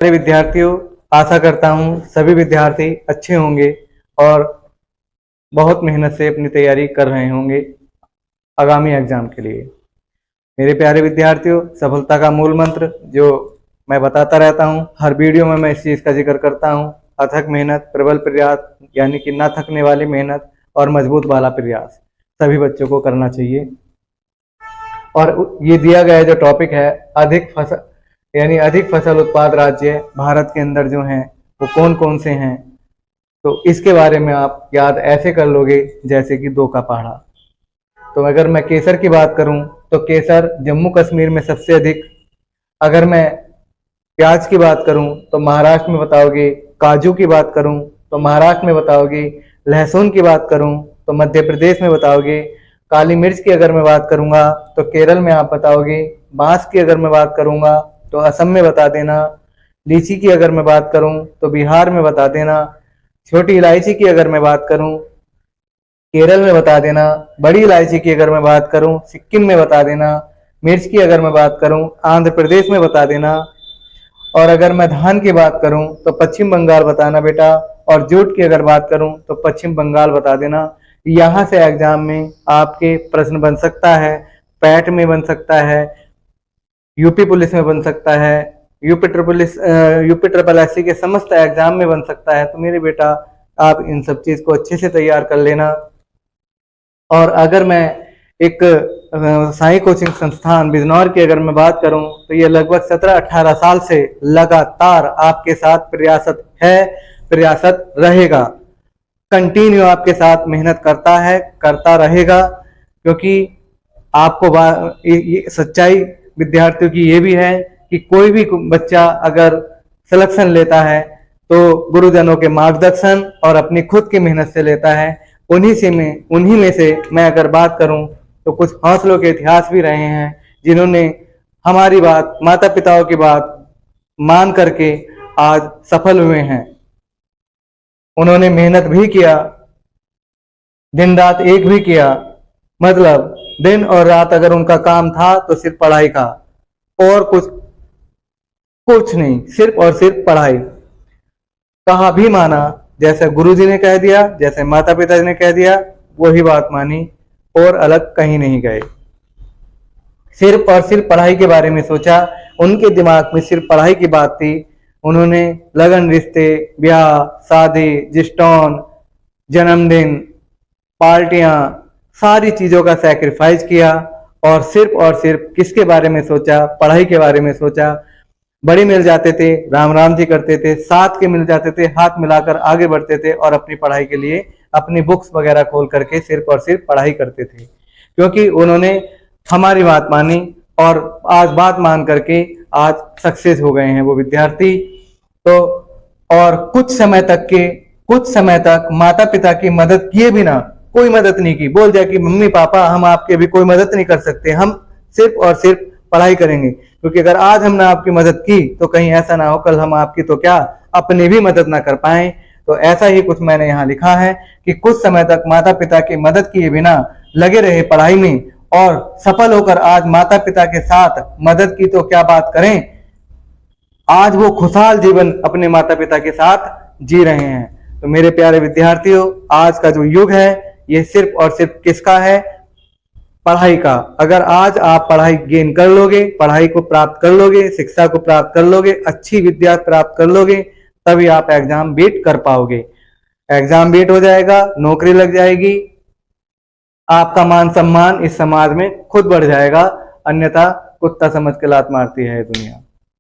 मेरे विद्यार्थियों, आशा करता हूँ सभी विद्यार्थी अच्छे होंगे और बहुत मेहनत से अपनी तैयारी कर रहे होंगे आगामी एग्जाम के लिए। मेरे प्यारे विद्यार्थियों, सफलता का मूल मंत्र जो मैं बताता रहता हूँ, हर वीडियो में मैं इस चीज़ का जिक्र करता हूँ। अथक मेहनत, प्रबल प्रयास, यानी कि ना थकने वाली मेहनत और मजबूत वाला प्रयास सभी बच्चों को करना चाहिए। और ये दिया गया जो टॉपिक है, अधिक फसल उत्पाद राज्य भारत के अंदर जो हैं वो कौन कौन से हैं, तो इसके बारे में आप याद ऐसे कर लोगे जैसे कि दो का पहाड़ा। तो अगर मैं केसर की बात करूं तो केसर जम्मू कश्मीर में सबसे अधिक। अगर मैं प्याज की बात करूं तो महाराष्ट्र में बताओगे। काजू की बात करूं तो महाराष्ट्र में बताओगे। लहसुन की बात करूं तो मध्य प्रदेश में बताओगे। काली मिर्च की अगर मैं बात करूंगा तो केरल में आप बताओगे। बांस की अगर मैं बात करूंगा तो असम में बता देना। लीची की अगर मैं बात करूं तो बिहार में बता देना। छोटी इलायची की अगर मैं बात करूं केरल में बता देना। बड़ी इलायची की अगर मैं बात करूं सिक्किम में बता देना। मिर्च की अगर मैं बात करूं आंध्र प्रदेश में बता देना। और अगर मैं धान की बात करूं तो पश्चिम बंगाल बताना बेटा। और जूट की अगर बात करूं तो पश्चिम बंगाल बता देना। यहाँ से एग्जाम में आपके प्रश्न बन सकता है, पैट में बन सकता है, यूपी पुलिस में बन सकता है, यूपी ट्रिपल एससी के समस्त एग्जाम में बन सकता है। तो मेरे बेटा आप इन सब चीज को अच्छे से तैयार कर लेना। और अगर मैं एक साई कोचिंग संस्थान बिजनौर की अगर मैं बात करूं तो ये लगभग 17-18 साल से लगातार आपके साथ प्रयासत है, प्रयासत रहेगा। कंटिन्यू आपके साथ मेहनत करता है, करता रहेगा। क्योंकि आपको ये सच्चाई विद्यार्थियों की ये भी है कि कोई भी बच्चा अगर सिलेक्शन लेता है तो गुरुजनों के मार्गदर्शन और अपनी खुद की मेहनत से लेता है। उन्हीं में से मैं अगर बात करूं तो कुछ हौसलों के इतिहास भी रहे हैं जिन्होंने हमारी बात, माता पिताओं की बात मान करके आज सफल हुए हैं। उन्होंने मेहनत भी किया, दिन रात एक भी किया। मतलब दिन और रात अगर उनका काम था तो सिर्फ पढ़ाई का, और कुछ नहीं, सिर्फ और सिर्फ पढ़ाई। कहा भी माना, जैसे गुरुजी ने कह दिया, जैसे माता पिता ने कह दिया, वही बात मानी और अलग कहीं नहीं गए। सिर्फ और सिर्फ पढ़ाई के बारे में सोचा। उनके दिमाग में सिर्फ पढ़ाई की बात थी। उन्होंने लगन, रिश्ते, ब्याह, शादी, जिस्टोन, जन्मदिन, पार्टियां, सारी चीजों का सैक्रिफाइस किया और सिर्फ किसके बारे में सोचा? पढ़ाई के बारे में सोचा। बड़े मिल जाते थे, राम राम जी करते थे, साथ के मिल जाते थे, हाथ मिलाकर आगे बढ़ते थे और अपनी पढ़ाई के लिए अपनी बुक्स वगैरह खोल करके सिर्फ और सिर्फ पढ़ाई करते थे। क्योंकि उन्होंने हमारी बात मानी और आज बात मान करके आज सक्सेस हो गए हैं वो विद्यार्थी। तो और कुछ समय तक माता पिता की मदद किए बिना कोई मदद नहीं की। बोल जाए कि मम्मी पापा हम आपके भी कोई मदद नहीं कर सकते, हम सिर्फ और सिर्फ पढ़ाई करेंगे। क्योंकि अगर आज हमने आपकी मदद की तो कहीं ऐसा ना हो कल हम आपकी तो क्या अपनी भी मदद ना कर पाए। तो ऐसा ही कुछ मैंने यहाँ लिखा है कि कुछ समय तक माता पिता की मदद किए बिना लगे रहे पढ़ाई में और सफल होकर आज माता पिता के साथ मदद की तो क्या बात करें, आज वो खुशहाल जीवन अपने माता पिता के साथ जी रहे हैं। तो मेरे प्यारे विद्यार्थियों, आज का जो युग है ये सिर्फ और सिर्फ किसका है? पढ़ाई का। अगर आज आप पढ़ाई गेन कर लोगे, पढ़ाई को प्राप्त कर लोगे, शिक्षा को प्राप्त कर लोगे, अच्छी विद्या प्राप्त कर लोगे, तभी आप एग्जाम बीट कर पाओगे। एग्जाम बीट हो जाएगा, नौकरी लग जाएगी, आपका मान सम्मान इस समाज में खुद बढ़ जाएगा। अन्यथा कुत्ता समझ के लात मारती है दुनिया।